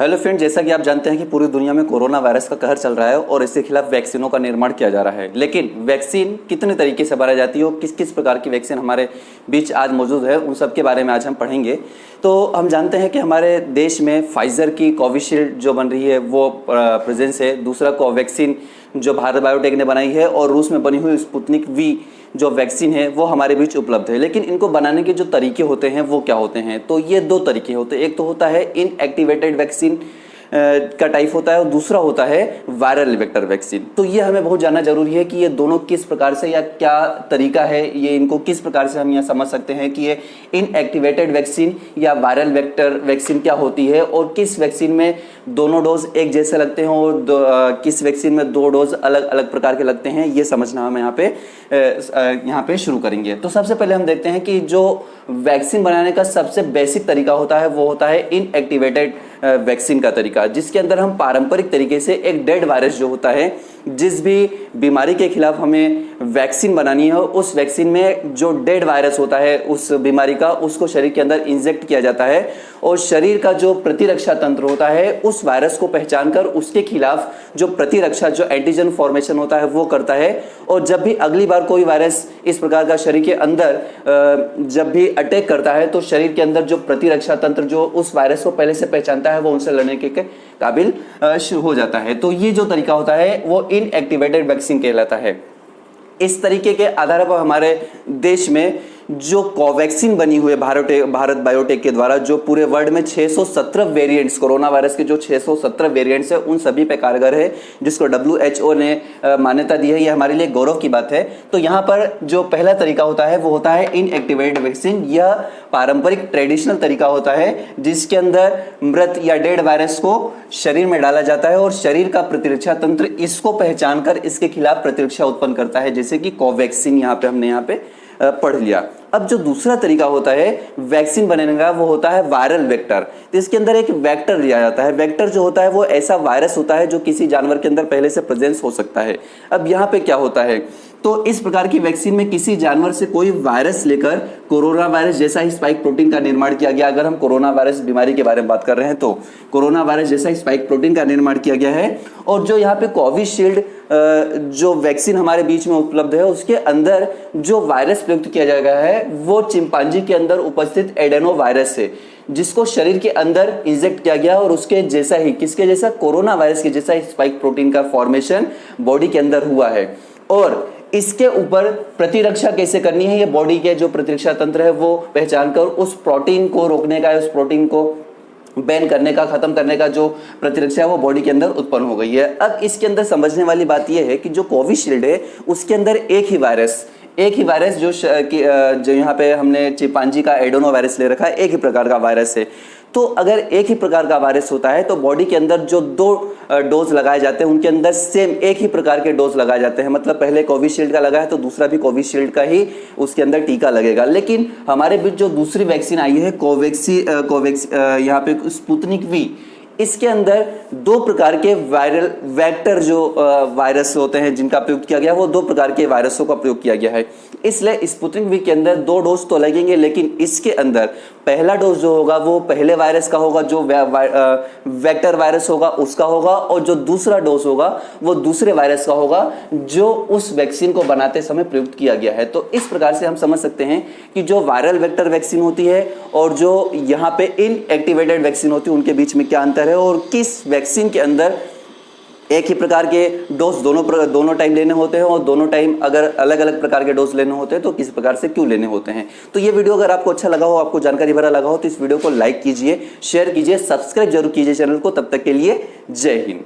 Hello friend, जैसा कि आप जानते हैं कि पूरी दुनिया में कोरोना वायरस का कहर चल रहा है और इसके खिलाफ वैक्सीनों का निर्माण किया जा रहा है। लेकिन वैक्सीन कितने तरीके से बनाई जाती है और किस किस प्रकार की वैक्सीन हमारे बीच आज मौजूद है, उन सब के बारे में आज हम पढ़ेंगे। तो हम जानते हैं कि हमारे देश में फाइजर की कोविशील्ड जो बन रही है वो प्रेजेंस है। दूसरा कोवैक्सीन जो भारत बायोटेक ने बनाई है और रूस में बनी हुई स्पुतनिक वी जो वैक्सीन है वो हमारे बीच उपलब्ध है। लेकिन इनको बनाने के जो तरीके होते हैं वो क्या होते हैं? तो ये दो तरीके होते हैं। एक तो होता है इनएक्टिवेटेड वैक्सीन का टाइप होता है और दूसरा होता है वायरल वेक्टर वैक्सीन। तो ये हमें बहुत जानना जरूरी है कि ये दोनों किस प्रकार से या क्या तरीका है, ये इनको किस प्रकार से हम यह समझ सकते हैं कि ये इनएक्टिवेटेड वैक्सीन या वायरल वेक्टर वैक्सीन क्या होती है और किस वैक्सीन में दोनों डोज एक जैसे लगते हैं और किस वैक्सीन में दो डोज अलग अलग प्रकार के लगते हैं, ये समझना हम यहाँ पे शुरू करेंगे। तो सबसे पहले हम देखते हैं कि जो वैक्सीन बनाने का सबसे बेसिक तरीका होता है वो होता है इनएक्टिवेटेड वैक्सीन का तरीका, जिसके अंदर हम पारंपरिक तरीके से एक डेड वायरस जो होता है, जिस भी बीमारी के खिलाफ हमें वैक्सीन बनानी है उस वैक्सीन में जो डेड वायरस होता है उस बीमारी का, उसको शरीर के अंदर इंजेक्ट किया जाता है और शरीर का जो प्रतिरक्षा तंत्र होता है उस वायरस को पहचान कर उसके खिलाफ जो प्रतिरक्षा जो एंटीजन फॉर्मेशन होता है वो करता है। और जब भी अगली बार कोई वायरस इस प्रकार का शरीर के अंदर जब भी अटैक करता है तो शरीर के अंदर जो प्रतिरक्षा तंत्र जो उस वायरस को पहले से पहचानता है वो उनसे लड़ने के काबिल हो जाता है। तो ये जो तरीका होता है वो इनएक्टिवेटेड वैक्सीन कहलाता है। इस तरीके के आधार पर हमारे देश में जो कोवैक्सीन बनी हुई है भारत बायोटेक के द्वारा, जो पूरे वर्ल्ड में 617 वेरिएंट्स, कोरोना वायरस के जो 617 वेरिएंट्स है उन सभी पे कारगर है, जिसको WHO ने मान्यता दी है। ये हमारे लिए गौरव की बात है। तो यहाँ पर जो पहला तरीका होता है वो होता है इनएक्टिवेटेड वैक्सीन। यह पारंपरिक ट्रेडिशनल तरीका होता है जिसके अंदर मृत या डेड वायरस को शरीर में डाला जाता है और शरीर का प्रतिरक्षा तंत्र इसको पहचान कर इसके खिलाफ प्रतिरक्षा उत्पन्न करता है, जैसे कि कोवैक्सीन हमने यहाँ पे पढ़ लिया। अब जो दूसरा तरीका होता है वैक्सीन बनाने का वो होता है वायरल वेक्टर। तो इसके अंदर एक वेक्टर लिया जाता है। वेक्टर जो होता है वो ऐसा वायरस होता है जो किसी जानवर के अंदर पहले से प्रेजेंस हो सकता है। अब यहाँ पे क्या होता है, तो इस प्रकार की वैक्सीन में किसी जानवर से कोई वायरस लेकर कोरोना वायरस जैसा ही स्पाइक प्रोटीन का निर्माण किया गया। अगर हम कोरोना वायरस बीमारी के बारे में बात कर रहे हैं तो कोरोना वायरस जैसा ही स्पाइक प्रोटीन का निर्माण किया गया है। और जो यहाँ पे कोविशील्ड जो वैक्सीन हमारे बीच में उपलब्ध है उसके अंदर जो वायरस प्रयुक्त किया गया है वो चिंपांजी के अंदर उपस्थित एडेनो वायरस है, जिसको शरीर के अंदर इंजेक्ट किया गया और उसके जैसा ही, किसके जैसा, कोरोना वायरस के जैसा ही स्पाइक प्रोटीन का फॉर्मेशन बॉडी के अंदर हुआ है। और इसके ऊपर प्रतिरक्षा कैसे करनी है, ये बॉडी के जो प्रतिरक्षा तंत्र है वो पहचान कर उस प्रोटीन को रोकने का, उस प्रोटीन को बैन करने का, खत्म करने का जो प्रतिरक्षा है वो बॉडी के अंदर उत्पन्न हो गई है। अब इसके अंदर समझने वाली बात यह है कि जो कोविशील्ड है उसके अंदर एक ही वायरस जो यहाँ पे हमने चिंपांजी का एडेनो वायरस ले रखा है, एक ही प्रकार का वायरस है। तो अगर एक ही प्रकार का वायरस होता है तो बॉडी के अंदर जो दो डोज लगाए जाते हैं उनके अंदर सेम एक ही प्रकार के डोज लगाए जाते हैं। मतलब पहले कोविशील्ड का लगा है तो दूसरा भी कोविशील्ड का ही उसके अंदर टीका लगेगा। लेकिन हमारे बीच जो दूसरी वैक्सीन आई है यहाँ पे स्पुतनिक वी, इसके अंदर दो प्रकार के वायरल वेक्टर जो वायरस होते हैं जिनका प्रयोग किया गया, वो दो प्रकार के वायरसों का प्रयोग किया गया है। इसलिए स्पुतनिक वी के अंदर दो डोज तो लगेंगे, लेकिन इसके अंदर पहला डोज जो होगा वो पहले वायरस का होगा, जो वेक्टर वायरस होगा उसका होगा, और जो दूसरा डोज होगा वो दूसरे वायरस का होगा जो उस वैक्सीन को बनाते समय प्रयुक्त किया गया है। तो इस प्रकार से हम समझ सकते हैं कि जो वायरल वेक्टर वैक्सीन होती है और जो यहाँ पे इनएक्टिवेटेड वैक्सीन होती है उनके बीच में क्या अंतर है और किस वैक्सीन के अंदर एक ही प्रकार के डोज दोनों टाइम लेने होते हैं और दोनों टाइम अगर अलग अलग प्रकार के डोज लेने होते हैं तो किस प्रकार से क्यों लेने होते हैं। तो ये वीडियो अगर आपको अच्छा लगा हो, आपको जानकारी भरा लगा हो तो इस वीडियो को लाइक कीजिए, शेयर कीजिए, सब्सक्राइब जरूर कीजिए चैनल को। तब तक के लिए जय हिंद।